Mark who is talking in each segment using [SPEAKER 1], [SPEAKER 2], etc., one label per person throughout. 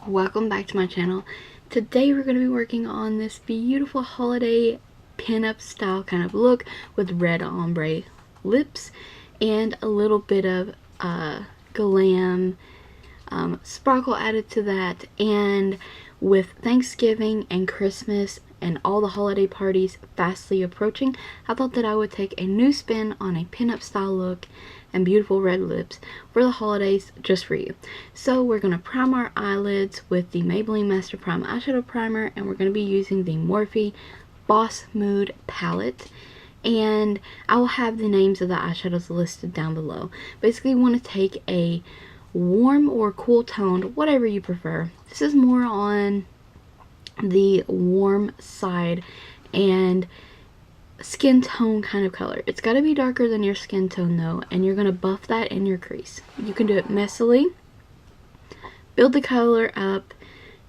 [SPEAKER 1] welcome back to my channel. Today we're going to be working on this beautiful holiday pinup style kind of look with red ombre lips and a little bit of glam sparkle added to that. And with Thanksgiving and Christmas and all the holiday parties fastly approaching, I thought that I would take a new spin on a pinup style look and beautiful red lips for the holidays just for you. So we're going to prime our eyelids with the Maybelline Master Prime Eyeshadow Primer, and we're going to be using the Morphe Boss Mood palette. And I will have the names of the eyeshadows listed down below. Basically, you want to take a warm or cool toned, whatever you prefer. This is more on the warm side and skin tone kind of color. It's got to be darker than your skin tone though, and you're going to buff that in your crease. You can do it messily, build the color up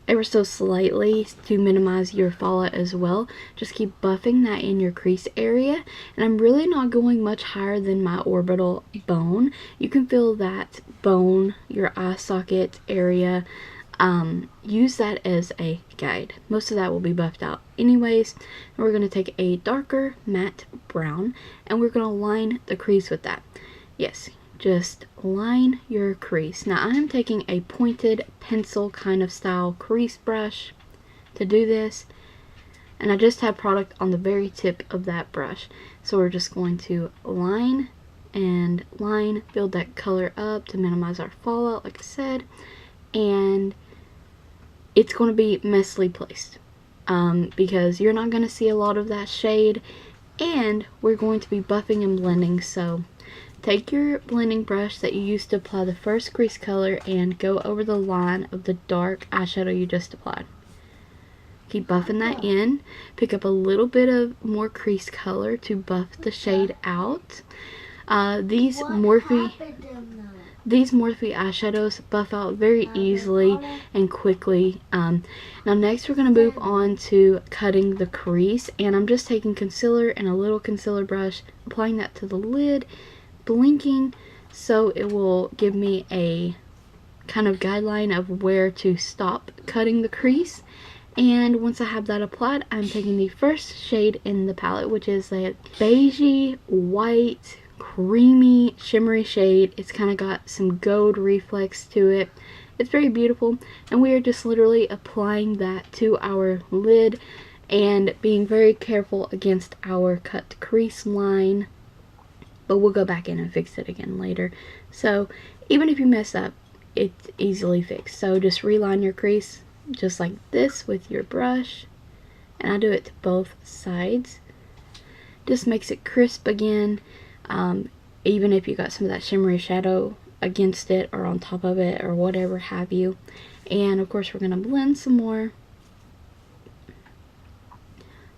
[SPEAKER 1] ever so slightly to minimize your fallout as well. Just keep buffing that in your crease area, and I'm really not going much higher than my orbital bone. You can feel that bone, your eye socket area. Use that as a guide. Most of that will be buffed out anyways. And we're going to take a darker matte brown and we're going to line the crease with that. Yes, just line your crease. Now I'm taking a pointed pencil kind of style crease brush to do this, and I just have product on the very tip of that brush. So we're just going to line and line, build that color up to minimize our fallout like I said, and it's going to be messily placed because you're not going to see a lot of that shade, and we're going to be buffing and blending. So take your blending brush that you used to apply the first crease color and go over the line of the dark eyeshadow you just applied. Keep buffing that in. Pick up a little bit of more crease color to buff the shade out. These Morphe eyeshadows buff out very easily and quickly. Now next we're going to move on to cutting the crease, and I'm just taking concealer and a little concealer brush, applying that to the lid, blinking so it will give me a kind of guideline of where to stop cutting the crease. And once I have that applied, I'm taking the first shade in the palette, which is a beigey white creamy shimmery shade. It's kind of got some gold reflex to it. It's very beautiful, and we are just literally applying that to our lid and being very careful against our cut crease line, but we'll go back in and fix it again later. So even if you mess up, it's easily fixed. So just reline your crease just like this with your brush, and I do it to both sides. Just makes it crisp again. Even if you got some of that shimmery shadow against it or on top of it or whatever have you. And of course we're going to blend some more.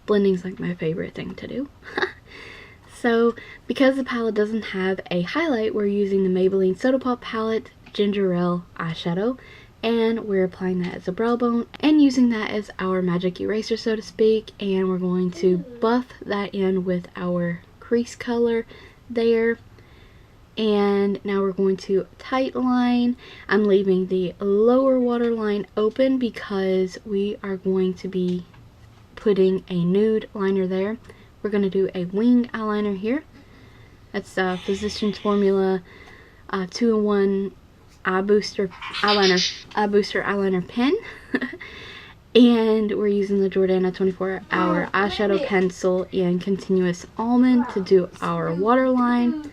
[SPEAKER 1] Blending's like my favorite thing to do. So because the palette doesn't have a highlight, we're using the Maybelline Soda Pop palette Ginger Ale eyeshadow, and we're applying that as a brow bone and using that as our magic eraser, so to speak. And we're going to buff that in with our crease color there. And now we're going to tight line. I'm leaving the lower waterline open because we are going to be putting a nude liner there. We're going to do a wing eyeliner here. That's Physicians Formula 2-in-1 EyeBooster eyeliner pen. And we're using the Jordana 24-hour eyeshadow pencil in Continious Almond to do our waterline.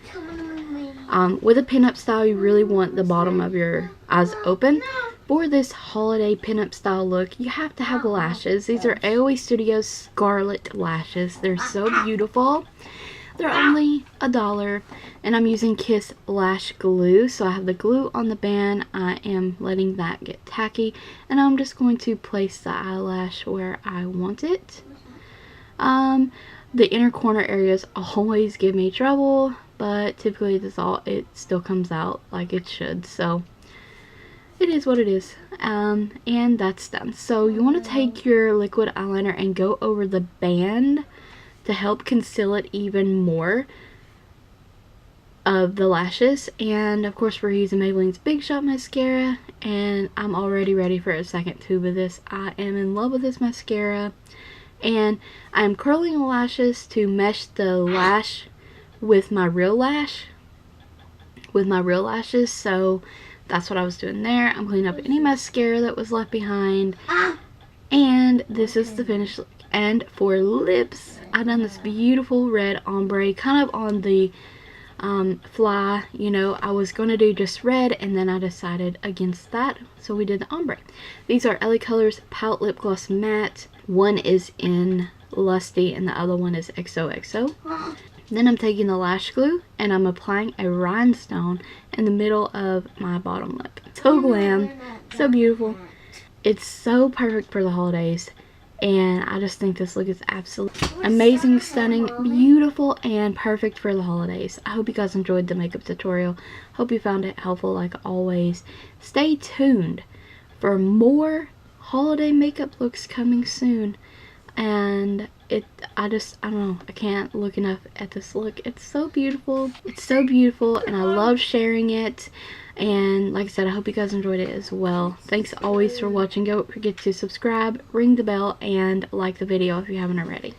[SPEAKER 1] With a pinup style, you really want the bottom of your eyes open. For this holiday pinup style look, you have to have lashes. These are AOA Studios Scarlett lashes. They're so beautiful. They're only $1, and I'm using Kiss Lash glue. So I have the glue on the band. I am letting that get tacky, and I'm just going to place the eyelash where I want it. The inner corner areas always give me trouble, but typically it still comes out like it should. So it is what it is. And that's done. So you want to take your liquid eyeliner and go over the band to help conceal it even more. of the lashes. And of course we're using Maybelline's Big Shot mascara, and I'm already ready for a second tube of this. I am in love with this mascara, and I'm curling the lashes to mesh the lash with my real lashes. So that's what I was doing there. I'm cleaning up any mascara that was left behind, and this is the finished look. And for lips, I've done this beautiful red ombre, kind of on the fly. You know, I was going to do just red, and then I decided against that, so we did the ombre. These are LaColors Pout Lip Gloss Matte. One is in Lusty and the other one is XOXO. Then I'm taking the lash glue and I'm applying a rhinestone in the middle of my bottom lip. So glam, so beautiful. It's so perfect for the holidays, and I just think this look is absolutely amazing, stunning, beautiful, and perfect for the holidays. I hope you guys enjoyed the makeup tutorial. Hope you found it helpful like always. Stay tuned for more holiday makeup looks coming soon. And I don't know, I can't look enough at this look. It's so beautiful. It's so beautiful, and I love sharing it. And like I said, I hope you guys enjoyed it as well. Thanks always for watching. Don't forget to subscribe, ring the bell, and like the video if you haven't already.